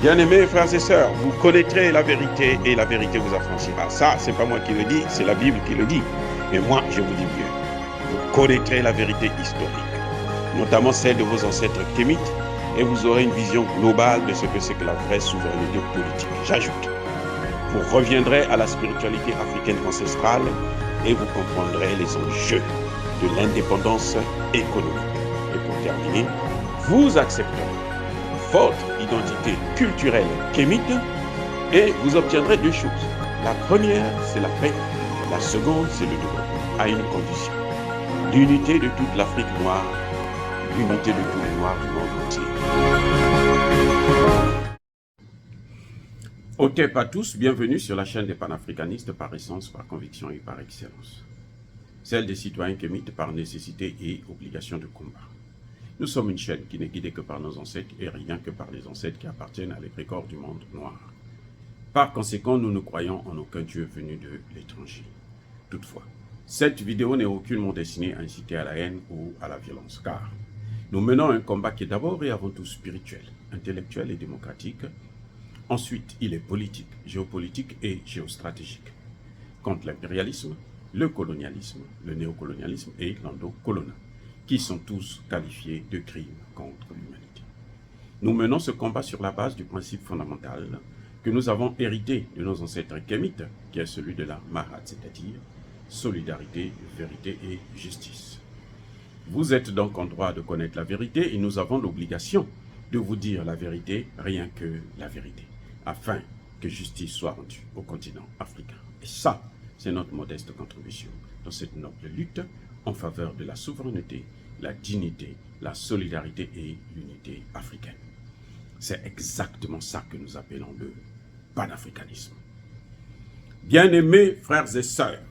Bien-aimés frères et sœurs, vous connaîtrez la vérité et la vérité vous affranchira. Ça, c'est pas moi qui le dis, c'est la Bible qui le dit. Et moi, je vous dis mieux. Vous connaîtrez la vérité historique, notamment celle de vos ancêtres kémites, et vous aurez une vision globale de ce que c'est que la vraie souveraineté politique. J'ajoute, vous reviendrez à la spiritualité africaine ancestrale et vous comprendrez les enjeux de l'indépendance économique. Et pour terminer, vous accepterez votre identité culturelle kémite et vous obtiendrez deux choses. La première, c'est la paix. La seconde, c'est le développement, à une condition. L'unité de toute l'Afrique noire, l'unité de tous les Noirs du monde entier. Ok, pas tous, bienvenue sur la chaîne des panafricanistes par essence, par conviction et par excellence. Celle des citoyens kémites par nécessité et obligation de combat. Nous sommes une chaîne qui n'est guidée que par nos ancêtres et rien que par les ancêtres qui appartiennent à l'égrégore du monde noir. Par conséquent, nous ne croyons en aucun Dieu venu de l'étranger. Toutefois, cette vidéo n'est aucunement destinée à inciter à la haine ou à la violence, car nous menons un combat qui est d'abord et avant tout spirituel, intellectuel et démocratique. Ensuite, il est politique, géopolitique et géostratégique, contre l'impérialisme, le colonialisme, le néocolonialisme et l'endocolonial, qui sont tous qualifiés de crimes contre l'humanité. Nous menons ce combat sur la base du principe fondamental que nous avons hérité de nos ancêtres kémites, qui est celui de la Mahat, c'est-à-dire solidarité, vérité et justice. Vous êtes donc en droit de connaître la vérité et nous avons l'obligation de vous dire la vérité, rien que la vérité, afin que justice soit rendue au continent africain. Et ça, c'est notre modeste contribution dans cette noble lutte en faveur de la souveraineté, la dignité, la solidarité et l'unité africaine. C'est exactement ça que nous appelons le panafricanisme. Bien-aimés frères et sœurs,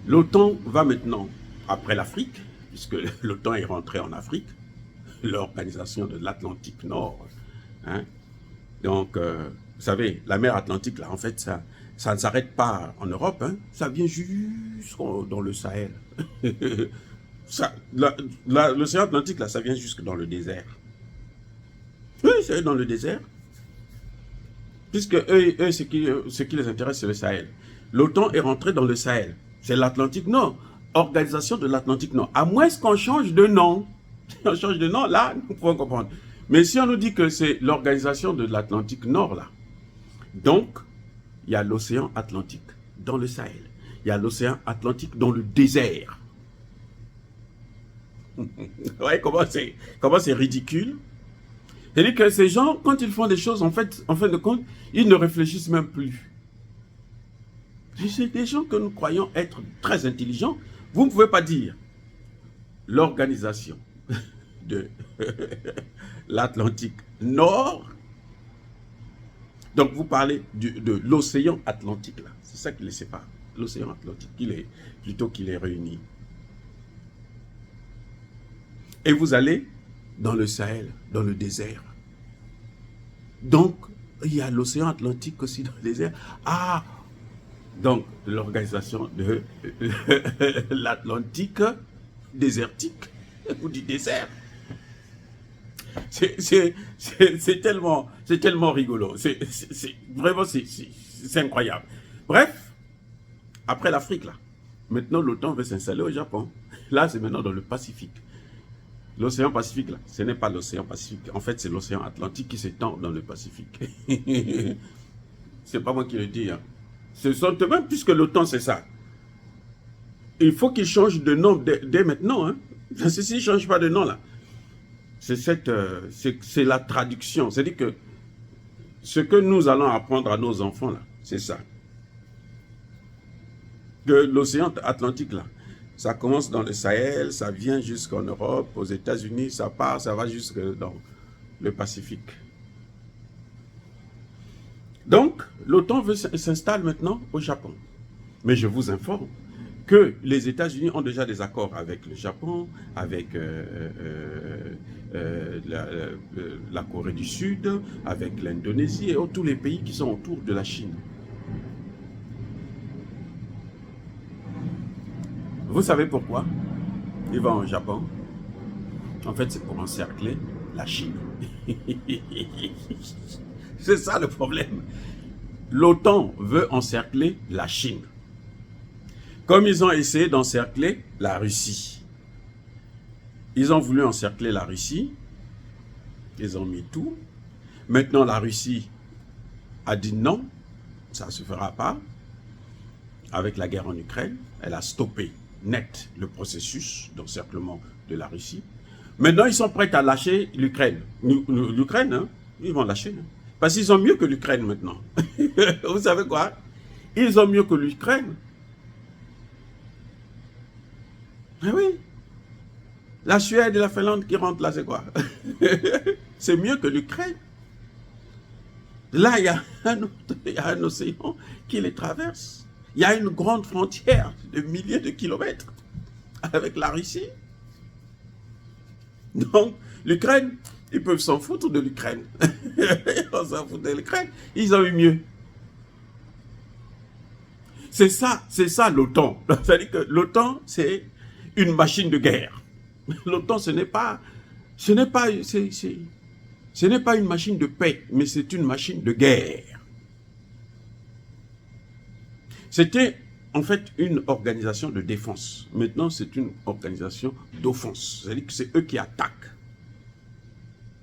l'OTAN va maintenant, après l'Afrique, puisque l'OTAN est rentré en Afrique, l'organisation de l'Atlantique Nord. Hein. Donc, vous savez, la mer Atlantique, là, en fait, ça ne s'arrête pas en Europe, hein. Ça vient jusqu'au dans le Sahel. L'océan Atlantique, là, ça vient jusque dans le désert. Oui, c'est dans le désert. Puisque eux ce qui les intéresse, c'est le Sahel. L'OTAN est rentré dans le Sahel. C'est l'Atlantique Nord. Organisation de l'Atlantique Nord. À moins qu'on change de nom. Si on change de nom, là, nous pouvons comprendre. Mais si on nous dit que c'est l'organisation de l'Atlantique Nord, là, donc, il y a l'océan Atlantique dans le Sahel. Il y a l'océan Atlantique dans le désert. Vous voyez comment c'est ridicule? C'est-à-dire que ces gens, quand ils font des choses, en fin de compte, ils ne réfléchissent même plus. C'est des gens que nous croyons être très intelligents. Vous ne pouvez pas dire l'organisation de l'Atlantique Nord. Donc vous parlez de l'océan Atlantique là. C'est ça qui les sépare. L'océan Atlantique, qui les réunit. Et vous allez dans le Sahel, dans le désert. Donc, il y a l'océan Atlantique aussi dans le désert. Ah, donc l'organisation de l'Atlantique désertique ou du désert. C'est tellement rigolo. Vraiment, c'est incroyable. Bref, après l'Afrique, là, maintenant l'OTAN veut s'installer au Japon. Là, c'est maintenant dans le Pacifique. L'océan Pacifique, là, ce n'est pas l'océan Pacifique. En fait, c'est l'océan Atlantique qui s'étend dans le Pacifique. C'est pas moi qui le dis. Hein. Ce sont eux-mêmes, puisque l'OTAN, c'est ça. Il faut qu'ils changent de nom dès maintenant. Hein. S'ils ne changent pas de nom, là, c'est la traduction. C'est-à-dire que ce que nous allons apprendre à nos enfants, là, c'est ça. Que l'océan Atlantique, là, ça commence dans le Sahel, ça vient jusqu'en Europe, aux États-Unis, ça part, ça va jusque dans le Pacifique. Donc, l'OTAN s'installe maintenant au Japon. Mais je vous informe que les États-Unis ont déjà des accords avec le Japon, avec la Corée du Sud, avec l'Indonésie et tous les pays qui sont autour de la Chine. Vous savez pourquoi ils vont au Japon? En fait, c'est pour encercler la Chine. C'est ça le problème. L'OTAN veut encercler la Chine. Comme ils ont essayé d'encercler la Russie. Ils ont voulu encercler la Russie. Ils ont mis tout. Maintenant, la Russie a dit non, ça ne se fera pas. Avec la guerre en Ukraine, elle a stoppé net le processus d'encerclement de la Russie. Maintenant, ils sont prêts à lâcher l'Ukraine. L'Ukraine, hein, ils vont lâcher. Hein, parce qu'ils ont mieux que l'Ukraine maintenant. Vous savez quoi? Ils ont mieux que l'Ukraine. Ah oui. La Suède et la Finlande qui rentrent là, c'est quoi? C'est mieux que l'Ukraine. Là, il y a un océan qui les traverse. Il y a une grande frontière de milliers de kilomètres avec la Russie. Donc, l'Ukraine, ils peuvent s'en foutre de l'Ukraine. On s'en fout de l'Ukraine. Ils ont eu mieux. C'est ça l'OTAN. C'est-à-dire que l'OTAN, c'est une machine de guerre. L'OTAN, ce n'est pas une machine de paix, mais c'est une machine de guerre. C'était en fait une organisation de défense. Maintenant, c'est une organisation d'offense. C'est-à-dire que c'est eux qui attaquent.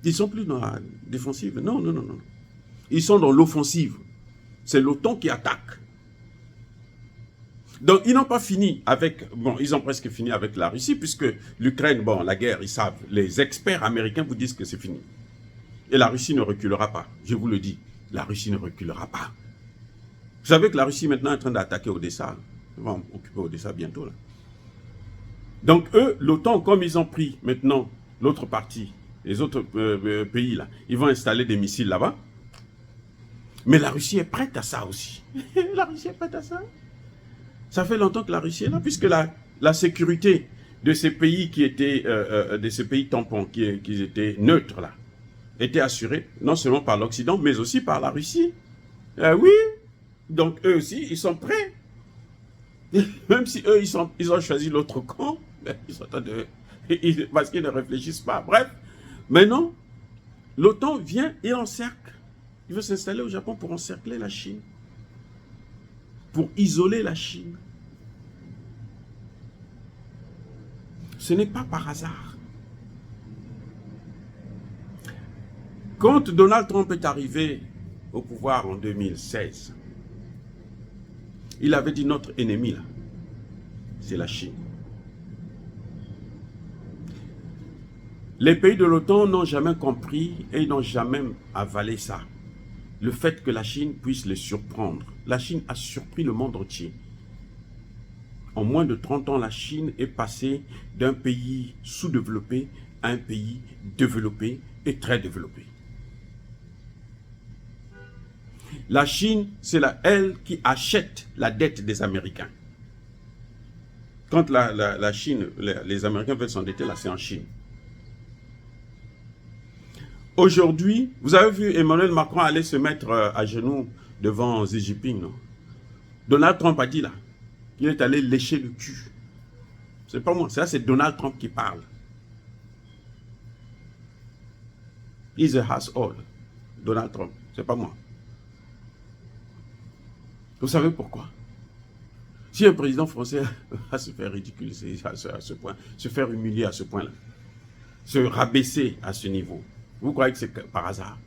Ils ne sont plus dans la défensive. Non, non, non, non. Ils sont dans l'offensive. C'est l'OTAN qui attaque. Donc, ils n'ont pas fini avec... Bon, ils ont presque fini avec la Russie, puisque l'Ukraine, bon, la guerre, ils savent. Les experts américains vous disent que c'est fini. Et la Russie ne reculera pas. Je vous le dis, la Russie ne reculera pas. Vous savez que la Russie maintenant est en train d'attaquer Odessa. Ils vont occuper Odessa bientôt. Là. Donc eux, l'OTAN, comme ils ont pris maintenant l'autre partie, les autres pays, là, ils vont installer des missiles là-bas. Mais la Russie est prête à ça aussi. La Russie est prête à ça. Ça fait longtemps que la Russie est là, puisque la sécurité de ces pays qui étaient, de ces pays tampons, qui étaient neutres là, était assurée non seulement par l'Occident, mais aussi par la Russie. Oui. Donc eux aussi, ils sont prêts. Même si eux, ils ont choisi l'autre camp, ils sont parce qu'ils ne réfléchissent pas. Bref, maintenant, l'OTAN vient et encercle. Il veut s'installer au Japon pour encercler la Chine. Pour isoler la Chine. Ce n'est pas par hasard. Quand Donald Trump est arrivé au pouvoir en 2016, il avait dit notre ennemi là, c'est la Chine. Les pays de l'OTAN n'ont jamais compris et ils n'ont jamais avalé ça. Le fait que la Chine puisse les surprendre. La Chine a surpris le monde entier. En moins de 30 ans, la Chine est passée d'un pays sous-développé à un pays développé et très développé. La Chine, c'est elle qui achète la dette des Américains. Quand la Chine, les Américains veulent s'endetter, là, c'est en Chine. Aujourd'hui, vous avez vu Emmanuel Macron aller se mettre à genoux devant Xi Jinping, non? Donald Trump a dit là, qu'il est allé lécher le cul. C'est pas moi, c'est Donald Trump qui parle. He's a asshole. Donald Trump, c'est pas moi. Vous savez pourquoi? Si un président français va se faire ridiculiser à ce point, se faire humilier à ce point-là, se rabaisser à ce niveau, vous croyez que c'est par hasard?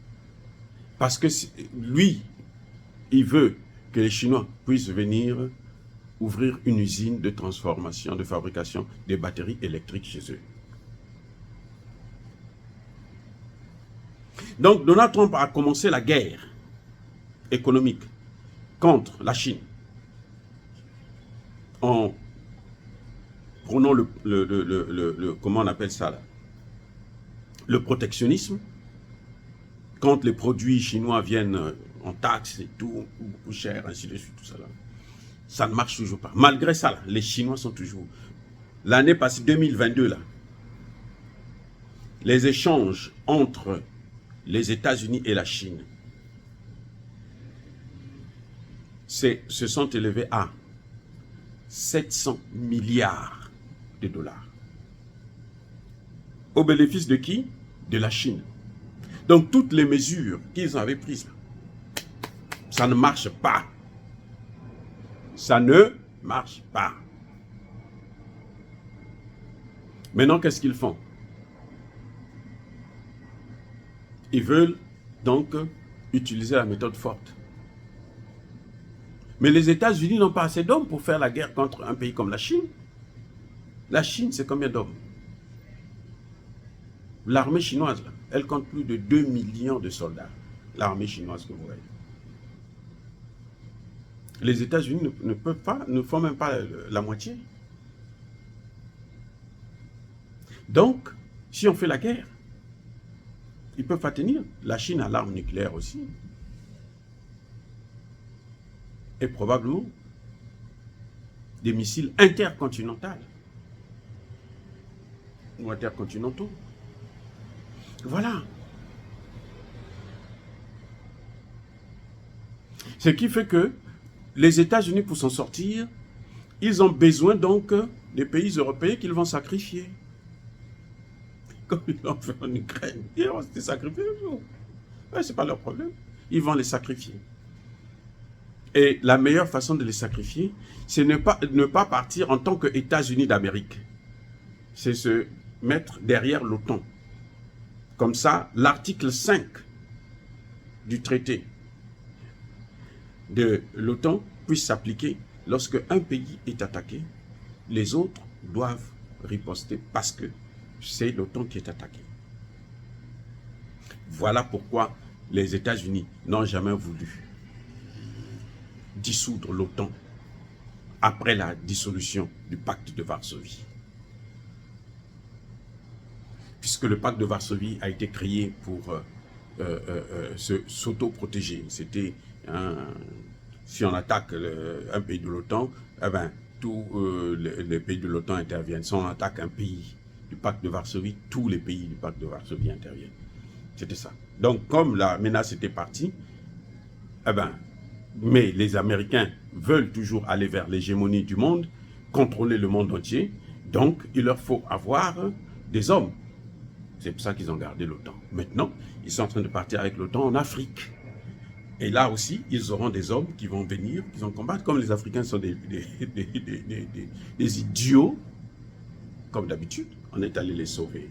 Parce que lui, il veut que les Chinois puissent venir ouvrir une usine de transformation, de fabrication des batteries électriques chez eux. Donc Donald Trump a commencé la guerre économique contre la Chine en prenant comment on appelle ça là, le protectionnisme, quand les produits chinois viennent en taxes et tout, beaucoup cher, ainsi de suite, tout ça là. Ça ne marche toujours pas. Malgré ça, là, les Chinois sont toujours... L'année passée, 2022, là, les échanges entre les États-Unis et la Chine se sont élevés à 700 milliards de dollars. Au bénéfice de qui? de la Chine. Donc toutes les mesures qu'ils avaient prises, ça ne marche pas. Ça ne marche pas. Maintenant, qu'est-ce qu'ils font? Ils veulent donc utiliser la méthode forte. Mais les États-Unis n'ont pas assez d'hommes pour faire la guerre contre un pays comme la Chine. La Chine, c'est combien d'hommes? L'armée chinoise, là, elle compte plus de 2 millions de soldats. L'armée chinoise que vous voyez. Les États-Unis ne peuvent pas, ne font même pas la moitié. Donc, si on fait la guerre, ils ne peuvent pas tenir. La Chine a l'arme nucléaire aussi. Et probablement des missiles intercontinentaux ou intercontinentaux. Voilà. Ce qui fait que les États-Unis, pour s'en sortir, ils ont besoin donc des pays européens qu'ils vont sacrifier. Comme ils l'ont fait en Ukraine. Ils vont se sacrifier. Ouais, ce n'est pas leur problème. Ils vont les sacrifier. Et la meilleure façon de les sacrifier, c'est ne pas partir en tant qu'États-Unis d'Amérique. C'est se mettre derrière l'OTAN. Comme ça, l'article 5 du traité de l'OTAN puisse s'appliquer lorsque un pays est attaqué. Les autres doivent riposter parce que c'est l'OTAN qui est attaqué. Voilà pourquoi les États-Unis n'ont jamais voulu dissoudre l'OTAN après la dissolution du pacte de Varsovie. Puisque le pacte de Varsovie a été créé pour s'auto-protéger. C'était si on attaque un pays de l'OTAN, eh ben, tous les pays de l'OTAN interviennent. Si on attaque un pays du pacte de Varsovie, tous les pays du pacte de Varsovie interviennent. C'était ça. Donc, comme la menace était partie, eh ben, mais les Américains veulent toujours aller vers l'hégémonie du monde, contrôler le monde entier. Donc, il leur faut avoir des hommes. C'est pour ça qu'ils ont gardé l'OTAN. Maintenant, ils sont en train de partir avec l'OTAN en Afrique. Et là aussi, ils auront des hommes qui vont venir, qui vont combattre. Comme les Africains sont des idiots, comme d'habitude, on est allé les sauver.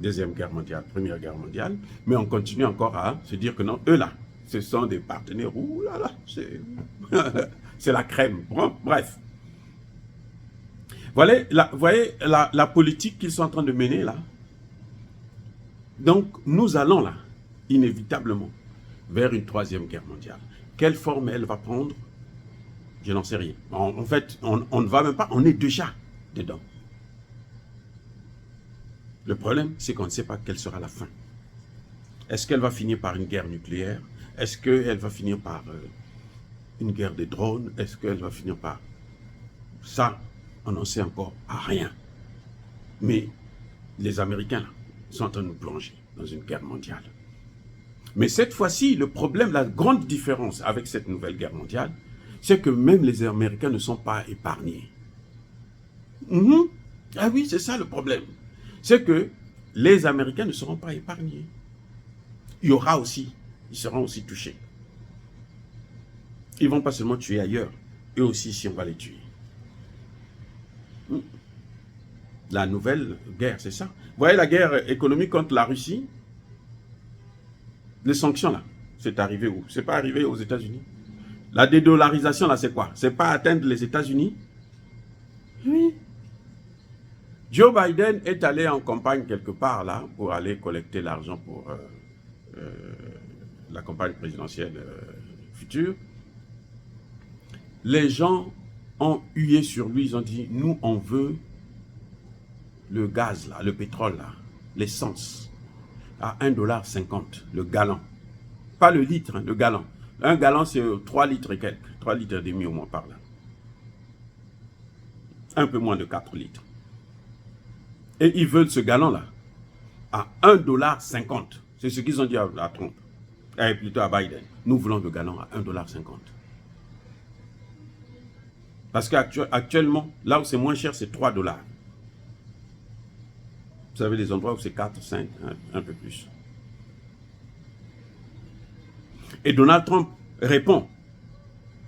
Deuxième guerre mondiale, Première guerre mondiale. Mais on continue encore à se dire que non, eux là, ce sont des partenaires. Ouh là là, c'est la crème. Bon, bref. Vous voyez la politique qu'ils sont en train de mener là. Donc, nous allons là, inévitablement, vers une troisième guerre mondiale. Quelle forme elle va prendre? Je n'en sais rien. En fait, on ne va même pas, on est déjà dedans. Le problème, c'est qu'on ne sait pas quelle sera la fin. Est-ce qu'elle va finir par une guerre nucléaire? Est-ce qu'elle va finir par une guerre des drones? Est-ce qu'elle va finir par... Ça, on n'en sait encore rien. Mais les Américains, là, sont en train de nous plonger dans une guerre mondiale. Mais cette fois-ci, le problème, la grande différence avec cette nouvelle guerre mondiale, c'est que même les Américains ne sont pas épargnés. Ah oui, c'est ça le problème. C'est que les Américains ne seront pas épargnés. Il y aura aussi, ils seront aussi touchés. Ils ne vont pas seulement tuer ailleurs, eux aussi, si on va les tuer. La nouvelle guerre, c'est ça. Vous voyez la guerre économique contre la Russie? Les sanctions, là, c'est arrivé où? C'est pas arrivé aux États-Unis. La dédollarisation, là, c'est quoi? C'est pas atteindre les États-Unis? Oui. Joe Biden est allé en campagne quelque part, là, pour aller collecter l'argent pour la campagne présidentielle future. Les gens ont hué sur lui, ils ont dit, nous, on veut le gaz, là, le pétrole, là, l'essence, à 1,50 $ le gallon. Pas le litre, hein, le gallon. Un gallon, c'est 3 litres et quelques. 3 litres et demi au moins par là. Un peu moins de 4 litres. Et ils veulent ce gallon-là à 1,50 $. C'est ce qu'ils ont dit à Trump. Et plutôt à Biden. Nous voulons le gallon à 1,50 $. Parce qu'actuellement, là où c'est moins cher, c'est 3 $. Vous avez des endroits où c'est 4, 5, un peu plus. Et Donald Trump répond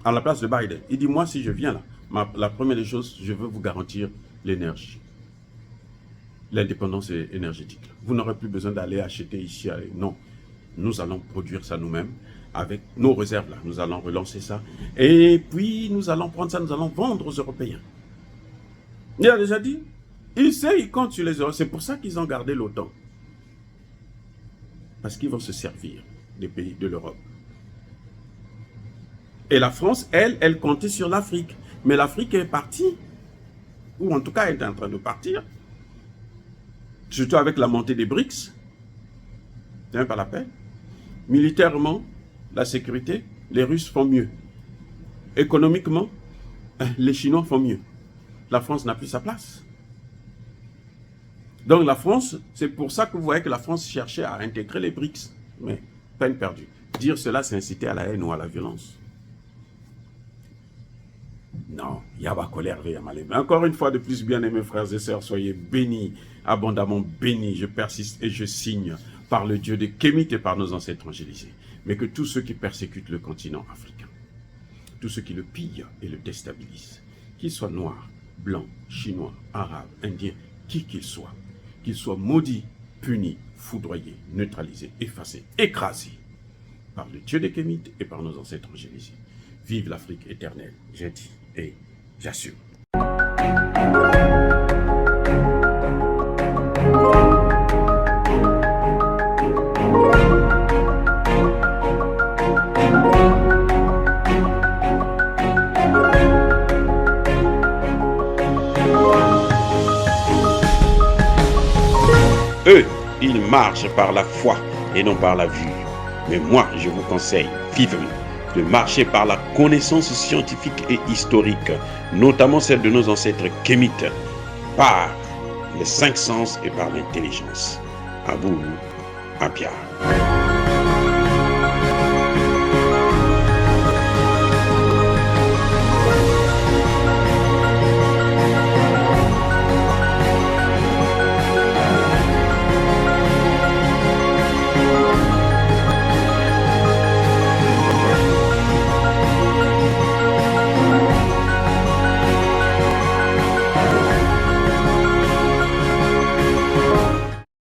à la place de Biden. Il dit, moi, si je viens là, la première des choses, je veux vous garantir l'énergie. L'indépendance énergétique. Vous n'aurez plus besoin d'aller acheter ici. Non, nous allons produire ça nous-mêmes avec nos réserves là. Nous allons relancer ça. Et puis, nous allons prendre ça, nous allons vendre aux Européens. Il a déjà dit, il sait, il compte sur les Européens. C'est pour ça qu'ils ont gardé l'OTAN. Parce qu'ils vont se servir des pays de l'Europe. Et la France, elle comptait sur l'Afrique. Mais l'Afrique est partie. Ou en tout cas, elle est en train de partir. Surtout avec la montée des BRICS. C'est même pas la peine. Militairement, la sécurité, les Russes font mieux. Économiquement, les Chinois font mieux. La France n'a plus sa place. Donc la France, c'est pour ça que vous voyez que la France cherchait à intégrer les BRICS. Mais peine perdue. Dire cela, c'est inciter à la haine ou à la violence. Non, Yaba colère, mais encore une fois de plus, bien-aimés frères et sœurs, soyez bénis, abondamment bénis. Je persiste et je signe par le Dieu de Kémit et par nos ancêtres angélisés. Mais que tous ceux qui persécutent le continent africain, tous ceux qui le pillent et le déstabilisent, qu'ils soient noirs, blancs, chinois, arabes, indiens, qui qu'ils soient maudits, punis, foudroyés, neutralisés, effacés, écrasés par le Dieu de Kémit et par nos ancêtres angélisés. Vive l'Afrique éternelle, j'ai dit et j'assume. Eux, ils marchent par la foi et non par la vue. Mais moi, je vous conseille vivement de marcher par la connaissance scientifique et historique, notamment celle de nos ancêtres kémites, par les 5 sens et par l'intelligence. À vous, Apia.